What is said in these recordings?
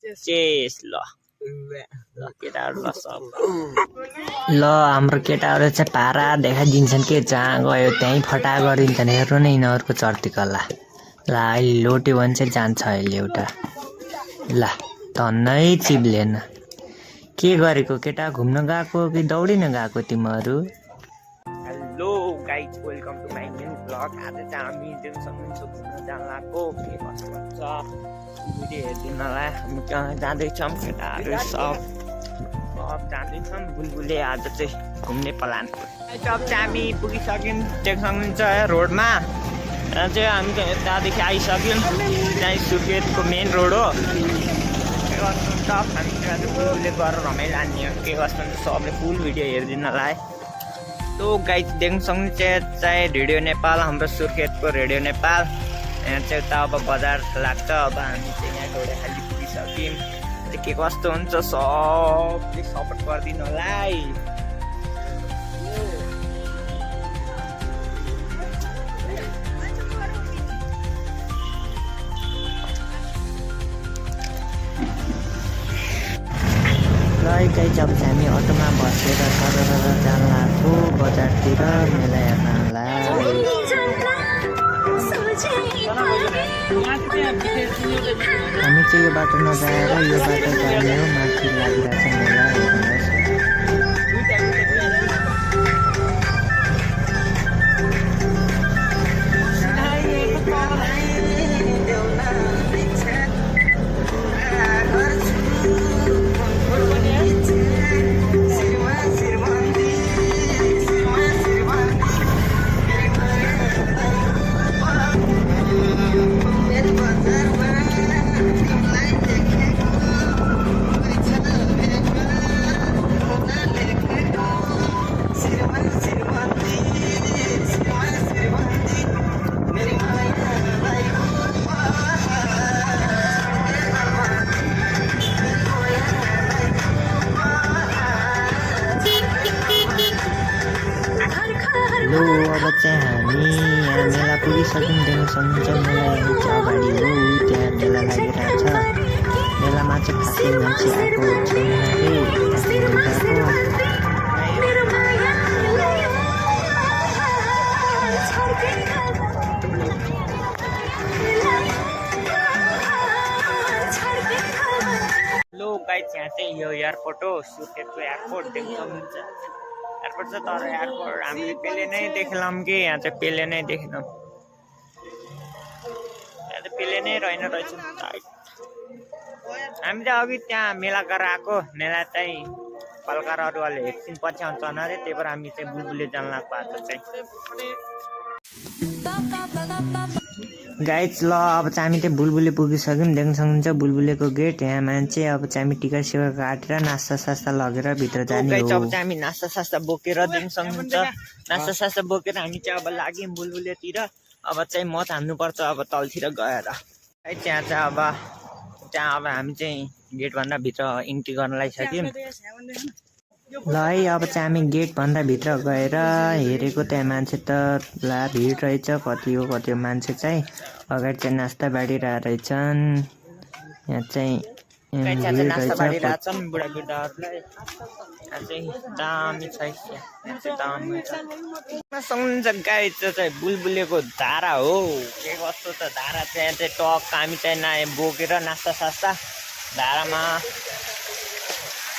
Chess ल केटाहरु ल सब ल हाम्रो केटाहरु चाहिँ पारा देखाइदिन्छन् के जहाँ गयो त्यही फटा गरिदिन्छन् हेर्नु न यिनीहरुको चर्ती कला ल अहिले लोट्यो भने चाहिँ जान्छ अहिले एउटा ल धन्नै चिप्लेन के गरेको केटा घुम्न गएको कि दौडिन गएको तिमीहरु hello guys welcome to my new blog आज चाहिँ हामी देउसँग घुम्न जान लागेको के कस्तो हुन्छ भिडियो हेर्दिनलाई हामी कहाँ जाँदैछौँ केटाहरु सब जाँदैछौँ बुलबुले आज चाहिँ घुम्ने प्लान अब चाहिँ हामी पुगिसक्यौँ देख्नुहुन्छ रोडमा चाहिँ हामी त्यहाँदेखि आइसक्यौँ त्यहाँ सुर्खेतको मेन रोड हो के गर्नुहुन्छ हामी चाहिँ बुलबुले गरेर रमाइलो लाने के गर्नुहुन्छ सबले फुल भिडियो हेरिदिनलाई तो गाइज देख्न सक्नुहुन्छ चाहिँ रेडियो नेपाल हाम्रो सुर्खेतको रेडियो नेपाल यहाँ चाहिँ उता अब बजार लाग्छ अब हामी चाहिँ यहाँ ढोडे खाली पुगिसक्यौँ के कस्तो हुन्छ सबले सपोर्ट गरिदिनु होला गाइज अब हामी अटोमा बसेर सरर जान लाग्छौँ बजारतिर मेला हेर्नलाई हामी चाहिँ यो बाटो नजाएर यो बाटो जाने हो माथि लागिरहेको छ मेला हेर्नुहोस् अब चाहिँ हामी यहाँ मेला पुगिसक्यौँ देख्न सक्नुहुन्छ मेला यहाँ चाहिँ अगाडि हो त्यहाँ मेला लागिरहेको छ मेलामा चाहिँ खासै मान्छे आएको छैन लो गाइज यहाँ चाहिँ यो एयरपोर्ट हो सुर्खेतको एयरपोर्ट देख्न सक्नुहुन्छ एयरपोर्ट छ तर एयरपोर्ट हामीले पेले नै देखेनौँ कि यहाँ चाहिँ पेले नै देखेनौँ यहाँ चाहिँ पेले नै रहेन रहेछ हामी चाहिँ अघि त्यहाँ मेला गरेर आएको मेला चाहिँ कलकारहरूले एकछिन पछि आउँछ अरे त्यही भएर हामी चाहिँ बुलबुले जान लाग्छ आज चाहिँ गाइज ल अब चाहिँ हामी चाहिँ बुलबुले पुगिसक्यौँ देख्न सक्नुहुन्छ बुलबुलेको गेट यहाँ मान्छे अब चाहिँ हामी टिकट सिकट काटेर नास्ता सास्ता लगेर भित्र जाने हो अब चाहिँ हामी नास्ता सास्ता बोकेर देख्न सक्नुहुन्छ नास्ता सास्ता बोकेर हामी चाहिँ अब लाग्यौँ बुलबुलेतिर अब चाहिँ मत हान्नुपर्छ अब तलतिर गएर है त्यहाँ चाहिँ अब हामी चाहिँ गेटभन्दा भित्र इन्ट्री गर्न लागिसक्यौँ ल है अब चाहिँ हामी गेटभन्दा भित्र गएर हेरेको त्यहाँ मान्छे त ला भिड रहेछ कति हो मान्छे चाहिँ अगाडि चाहिँ नास्ता बाँडिरहेको रहेछन् यहाँ चाहिँ बुढाबुढाहरूलाई दामी छ सक्नुहुन्छ गाई चाहिँ बुलबुलेको धारा हो के कस्तो त धारा चाहिँ यहाँ चाहिँ टक हामी चाहिँ बोकेर नास्ता सास्ता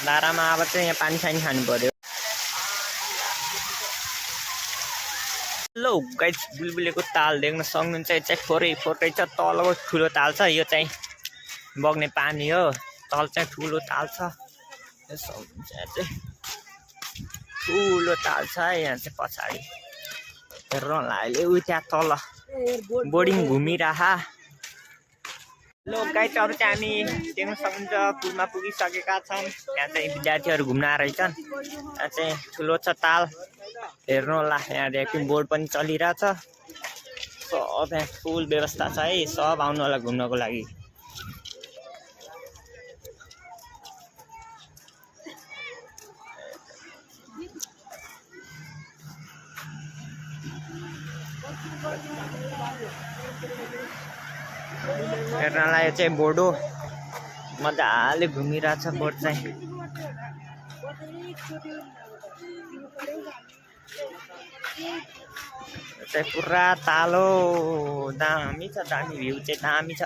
धारामा अब चाहिँ यहाँ पानी सानी खानु पर्यो लो गाइज बुलबुलेको ताल देख्न सक्नुहुन्छ यो चाहिँ फोरै छ तलको ठुलो ताल छ यो चाहिँ बग्ने पानी हो तल चाहिँ ठुलो ताल छ ठुलो ताल छ यहाँ चाहिँ पछाडि हेर्नुलाई अहिले उ त्यहाँ तल बोर्डिङ घुमिरहा लो गाइज अब चाहिँ हामी देख्न सक्नुहुन्छ पुलमा पुगिसकेका छौँ यहाँ चाहिँ विद्यार्थीहरू घुम्न आएर रहेछन् यहाँ चाहिँ ठुलो छ ताल हेर्नु होला यहाँ रेकिङ बोर्ड पनि चलिरहेछ सब यहाँ फुल व्यवस्था छ है सब आउनु होला घुम्नको लागि हेर्नलाई चाहिँ बोर्ड हो मजाले घुमिरहेछ बोट चाहिँ। चाहिँ पुरा तालो दामी छ, दामी भ्यू चाहिँ दामी छ।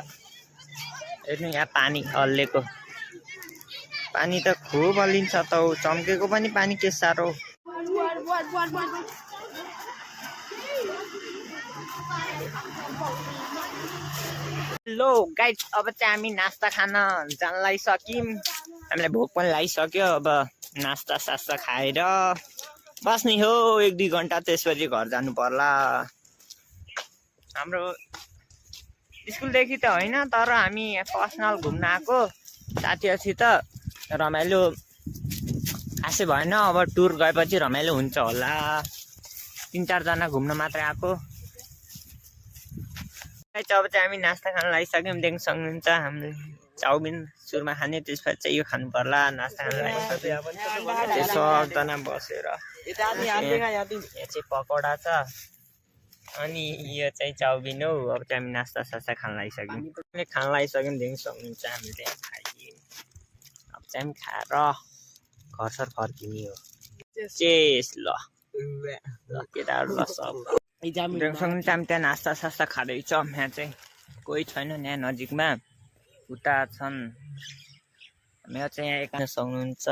हेर्नु यहाँ पानी हल्लेको, पानी त खुब हल्लिन्छ त, चम्केको पनि पानी के साह्रो। हेलो गाइस, अब चाहिँ हामी नास्ता खान जान लागिसक्यौँ। हामीलाई भोक पनि लागिसक्यो। अब नास्ता सास्ता खाएर बस्ने हो 1-2 घन्टा, त्यसपछि घर जानु पर्ला। हाम्रो स्कुलदेखि त होइन, तर हामी पर्सनल घुम्न आएको साथीहरूसित। रमाइलो खासै भएन, अब टुर गएपछि रमाइलो हुन्छ होला। 3-4 जना घुम्न मात्रै आएको। अब चाहिँ हामी नास्ता खान लागिसक्यौँ। देख्न सक्नुहुन्छ हामीले चाउमिन सुरुमा खाने, त्यसपछि चाहिँ यो खानु पर्ला। नास्ता खान लागिसक्यौँ। सबजना बसेर यहाँ चाहिँ पकौडा छ अनि यो चाहिँ चाउमिन हो। अब चाहिँ हामी नास्ता सास्ता खान लागिसक्यौँ। देख्न सक्नुहुन्छ हामीले त्यहाँ खाइदियौँ। अब चाहिँ हामी खाएर घर फर्किने हो। चेस ल केटाहरू ल सब देख्न सक्नुहुन्छ। हामी त्यहाँ नास्ता सास्ता खाँदैछौँ। यहाँ चाहिँ कोही छैन, यहाँ नजिकमा उता छन्। यहाँ चाहिँ यहाँ देख्न सक्नुहुन्छ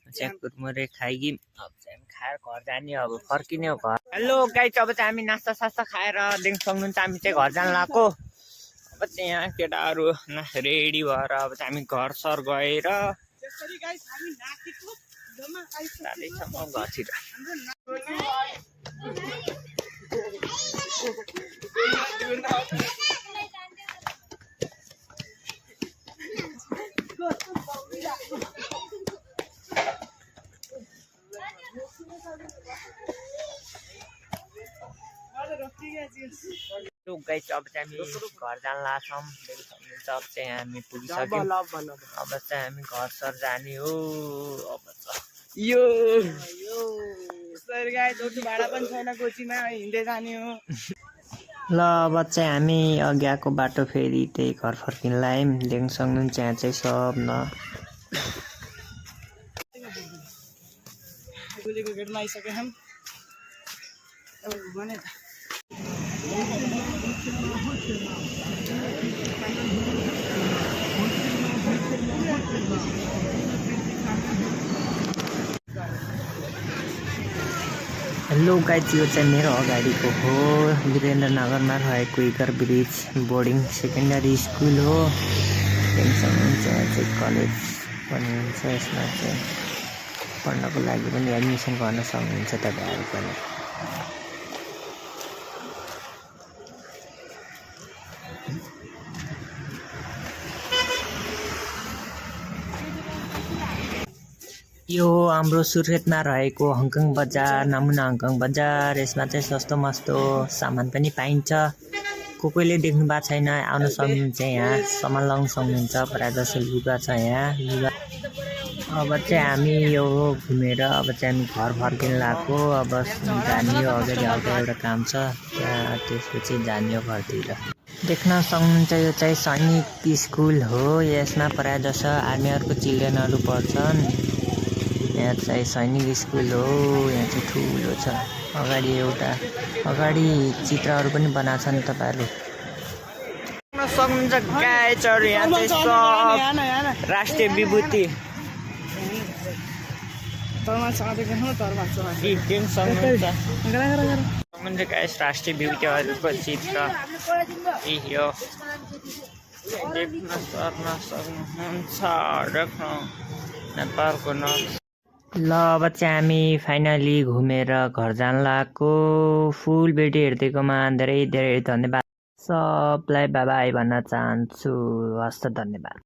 चाहिँ कुरमुरे खाइदिउँ। अब चाहिँ हामी खाएर घर जाने, अब फर्किने हो घर। हेलो गाइस, अब चाहिँ हामी नास्ता सास्ता खाएर देख्न सक्नुहुन्छ हामी चाहिँ घर जान लाग्यो। अब चाहिँ यहाँ केटाहरू रेडी भएर अब चाहिँ हामी घर सर गएर घरतिर। गाइस, अब चाहिँ हामी घर जान लाग्छौँ। अब चाहिँ हामी पुगिसक्यौँ। अब चाहिँ हामी घर सर जाने हो। अब यो भाडा पनि छैन, कोचीमा हिँड्दै जाने हो। ल अब चाहिँ हामी अघि आएको बाटो फेरि त्यही घर फर्किन लाग्यौँ। देख्न सक्नुहुन्छ यहाँ चाहिँ सब न गेटमा आइसक्यो हम। हेलो गाइस, यो चाहिँ मेरो अगाडिको हो वीरेन्द्रनगरमा रहेको eager bridge boarding secondary school हो। देख्न सक्नुहुन्छ यहाँ चाहिँ कलेज पनि हुन्छ। यसमा चाहिँ पढ्नको लागि पनि एडमिसन गर्न सक्नुहुन्छ तपाईँहरू पनि। यो हाम्रो सुर्खेतमा रहेको हङकङ बजार, नमुना हङकङ बजार। यसमा चाहिँ सस्तो मस्तो सामान पनि पाइन्छ। कोहीले देख्नु भएको छैन, आउन सक्नुहुन्छ। यहाँ सामान लगाउन सक्नुहुन्छ। प्रायः जसो लुगा छ यहाँ लुगा। अब चाहिँ हामी यो घुमेर अब चाहिँ हामी घर फर्किन लाग्यो। अब जाने हो, अगाडि अर्को एउटा काम छ त्यहाँ, त्यसपछि जाने हो घरतिर। देख्न सक्नुहुन्छ यो चाहिँ सैनिक स्कुल हो। यसमा प्रायः जसो आर्मीहरूको चिल्ड्रेनहरू पढ्छन्। यहाँ चाहिँ सैनिक स्कुल हो। यहाँ चाहिँ ठुलो छ। अगाडि चित्रहरू पनि बनाएको छन् तपाईँहरू देख्न सक्नुहुन्छ। गाइजहरू यहाँ चाहिँ सब राष्ट्रिय विभूति राष्ट्रिय विभूतिहरूको चित्र यो देख्न सक्नुहुन्छ। नेपालको नक्सा। ल अब चाहिँ हामी फाइनली घुमेर घर जान लागेको। फुल भिडियो हेरिदिएकोमा धेरै धेरै धन्यवाद। सबलाई बाई बाई भन्न चाहन्छु। हस्त धन्यवाद।